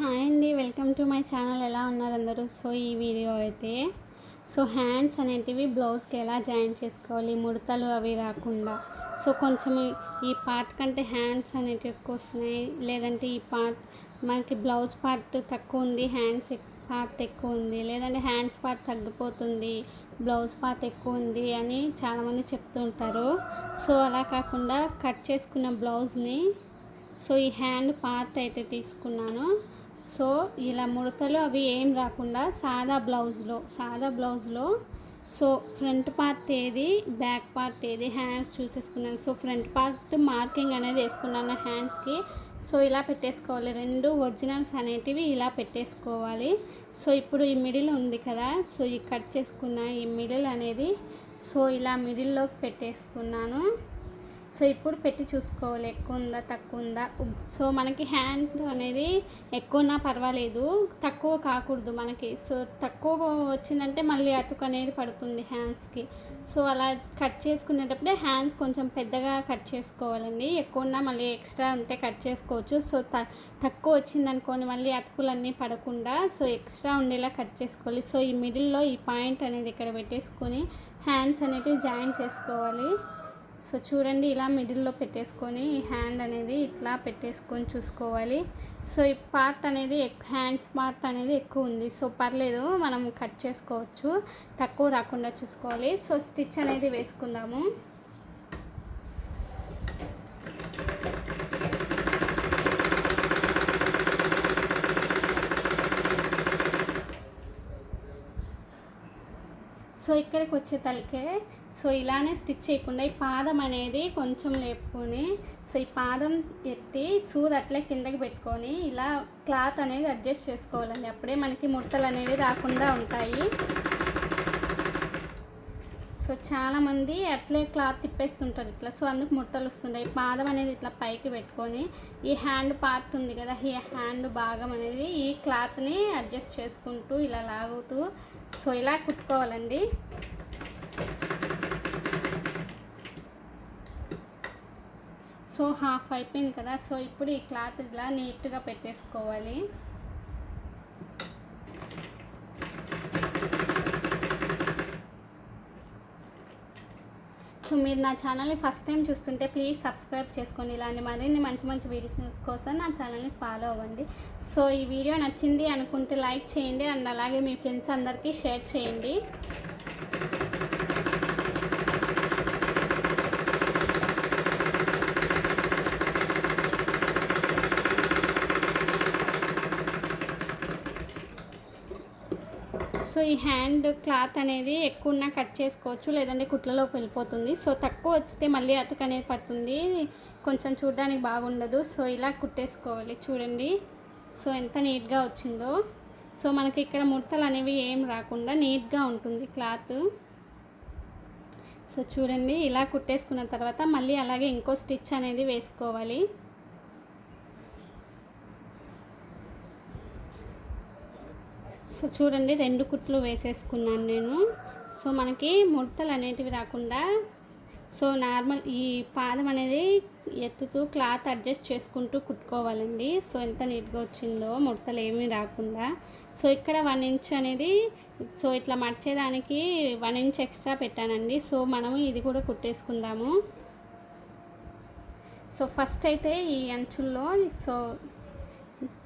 Hi అండి, welcome to my channel. ఎలా ఉన్నారు అందరూ? సో ఈ వీడియో అయితే హ్యాండ్స్ అనేటివి బ్లౌజ్కి ఎలా జాయిన్ చేసుకోవాలి, ముడతలు అవి రాకుండా. కొంచెం ఈ పార్ట్ కంటే హ్యాండ్స్ అనేటివి ఎక్కువ వస్తున్నాయి, లేదంటే ఈ పార్ట్ మనకి బ్లౌజ్ పార్ట్ తక్కువ ఉంది, హ్యాండ్స్ పార్ట్ ఎక్కువ ఉంది, లేదంటే హ్యాండ్స్ పార్ట్ తగ్గిపోతుంది, బ్లౌజ్ పార్ట్ ఎక్కువ ఉంది అని చాలామంది చెప్తుంటారు. అలా కాకుండా కట్ చేసుకున్న బ్లౌజ్ని ఈ హ్యాండ్ పార్ట్ అయితే తీసుకున్నాను. ఇలా ముడతలు అవి ఏం రాకుండా సాదా బ్లౌజ్లో ఫ్రంట్ పార్ట్ ఏది, బ్యాక్ పార్ట్ ఏది, హ్యాండ్స్ చూసేసుకున్నాను. ఫ్రంట్ పార్ట్ మార్కింగ్ అనేది వేసుకున్నాను హ్యాండ్స్కి. ఇలా పెట్టేసుకోవాలి, రెండు ఒరిజినల్స్ అనేటివి ఇలా పెట్టేసుకోవాలి. ఇప్పుడు ఈ మిడిల్ ఉంది కదా, ఈ కట్ చేసుకున్న ఈ మిడిల్ అనేది ఇలా మిడిల్లోకి పెట్టేసుకున్నాను. ఇప్పుడు పెట్టి చూసుకోవాలి, ఎక్కువ ఉందా తక్కువ ఉందా. మనకి హ్యాండ్ అనేది ఎక్కువ ఉన్నా పర్వాలేదు, తక్కువ కాకూడదు మనకి. తక్కువ వచ్చిందంటే మళ్ళీ అతుకు అనేది పడుతుంది హ్యాండ్స్కి. అలా కట్ చేసుకునేటప్పుడే హ్యాండ్స్ కొంచెం పెద్దగా కట్ చేసుకోవాలండి. ఎక్కువ ఉన్నా మళ్ళీ ఎక్స్ట్రా ఉంటే కట్ చేసుకోవచ్చు. తక్కువ వచ్చిందనుకోని మళ్ళీ అతుకులన్నీ పడకుండా ఎక్స్ట్రా ఉండేలా కట్ చేసుకోవాలి. ఈ మిడిల్లో ఈ పాయింట్ అనేది ఇక్కడ పెట్టేసుకొని హ్యాండ్స్ అనేటివి జాయిన్ చేసుకోవాలి. చూడండి, ఇలా మిడిల్లో పెట్టేసుకొని హ్యాండ్ అనేది ఇట్లా పెట్టేసుకొని చూసుకోవాలి. ఈ పార్ట్ అనేది హ్యాండ్స్ పార్ట్ అనేది ఎక్కువ ఉంది, పర్లేదు, మనం కట్ చేసుకోవచ్చు, తక్కువ రాకుండా చూసుకోవాలి. స్టిచ్ అనేది వేసుకుందాము. ఇక్కడికి వచ్చే తలకే ఇలానే స్టిచ్ చేయకుండా ఈ పాదం అనేది కొంచెం లేపుకొని ఈ పాదం ఎత్తి సూది అట్లే కిందకి పెట్టుకొని ఇలా క్లాత్ అనేది అడ్జస్ట్ చేసుకోవాలండి. అప్పుడే మనకి ముడతలు అనేవి రాకుండా ఉంటాయి. చాలామంది అట్లే క్లాత్ తిప్పేస్తుంటారు ఇట్లా, అందుకు ముడతలు వస్తుంటాయి. పాదం అనేది ఇట్లా పైకి పెట్టుకొని ఈ హ్యాండ్ పార్ట్ ఉంది కదా, ఈ హ్యాండ్ భాగం అనేది ఈ క్లాత్ని అడ్జస్ట్ చేసుకుంటూ ఇలా లాగుతూ ఇలా కుట్టుకోవాలండి. హాఫ్ అయిపోయింది కదా, ఇప్పుడు ఈ క్లాత్ ఇలా నీట్గా పెట్టేసుకోవాలి. మీరు నా ఛానల్ని ఫస్ట్ టైం చూస్తుంటే ప్లీజ్ సబ్స్క్రైబ్ చేసుకోండి. ఇలాంటి మరిన్ని మంచి మంచి వీడియోస్ కోసం నా ఛానల్ని ఫాలో అవ్వండి. ఈ వీడియో నచ్చింది అనుకుంటే లైక్ చేయండి, అండ్ అలాగే మీ ఫ్రెండ్స్ అందరికీ షేర్ చేయండి. ఈ హ్యాండ్ క్లాత్ అనేది ఎక్కువ ఉన్నా కట్ చేసుకోవచ్చు, లేదంటే కుట్లలోకి వెళ్ళిపోతుంది. తక్కువ వచ్చితే మళ్ళీ అతుకు అనేది పడుతుంది, కొంచెం చూడడానికి బాగుండదు. ఇలా కుట్టేసుకోవాలి. చూడండి ఎంత నీట్గా వచ్చిందో. మనకి ఇక్కడ ముడతలు అనేవి ఏం రాకుండా నీట్గా ఉంటుంది క్లాత్. చూడండి, ఇలా కుట్టేసుకున్న తర్వాత మళ్ళీ అలాగే ఇంకో స్టిచ్ అనేది వేసుకోవాలి. చూడండి, 2 కుట్లు వేసేసుకున్నాను నేను. మనకి ముడతలు అనేటివి రాకుండా నార్మల్ ఈ పాదం అనేది ఎత్తుతూ క్లాత్ అడ్జస్ట్ చేసుకుంటూ కుట్టుకోవాలండి. ఎంత నీట్గా వచ్చిందో, ముడతలు ఏమీ రాకుండా. ఇక్కడ 1 ఇంచ్ అనేది ఇట్లా మర్చేదానికి 1 ఇంచ్ ఎక్స్ట్రా పెట్టానండి. మనము ఇది కూడా కుట్టేసుకుందాము. ఫస్ట్ అయితే ఈ అంచుల్లో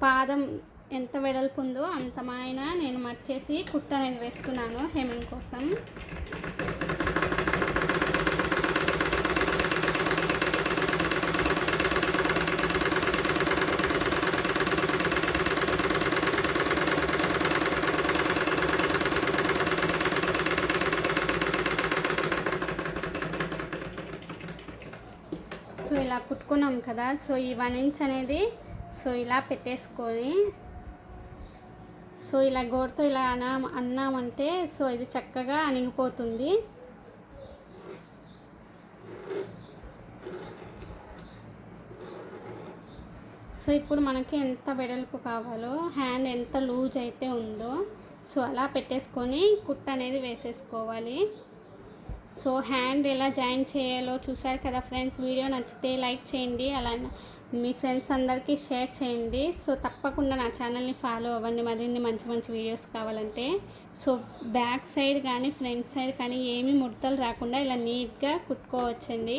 పాదం ఎంత వెడల్పు ఉందో అంతమైన నేను మర్చేసి కుట్ట అనేది వేస్తున్నాను హెమ్మింగ్ కోసం. ఇలా కుట్టుకున్నాం కదా, ఈ 1 ఇంచ్ అనేది ఇలా పెట్టేసుకొని ఇలా గోరుతో ఇలా అన్నామంటే ఇది చక్కగా అణిగిపోతుంది. ఇప్పుడు మనకి ఎంత వెడల్పు కావాలో, హ్యాండ్ ఎంత లూజ్ అయితే ఉందో అలా పెట్టేసుకొని కుట్ట అనేది వేసేసుకోవాలి. హ్యాండ్ ఎలా జాయిన్ చేయాలో చూసారు కదా ఫ్రెండ్స్. వీడియో నచ్చితే లైక్ చేయండి, అలా మీ ఫ్రెండ్స్ అందరికీ షేర్ చేయండి. సో తప్పకుండా నా ఛానల్ని ఫాలో అవ్వండి మరిన్ని మంచి మంచి వీడియోస్ కావాలంటే. సో బ్యాక్ సైడ్ కానీ ఫ్రంట్ సైడ్ కానీ ఏమీ ముడతలు రాకుండా ఇలా నీట్గా కుట్టుకోవచ్చండి.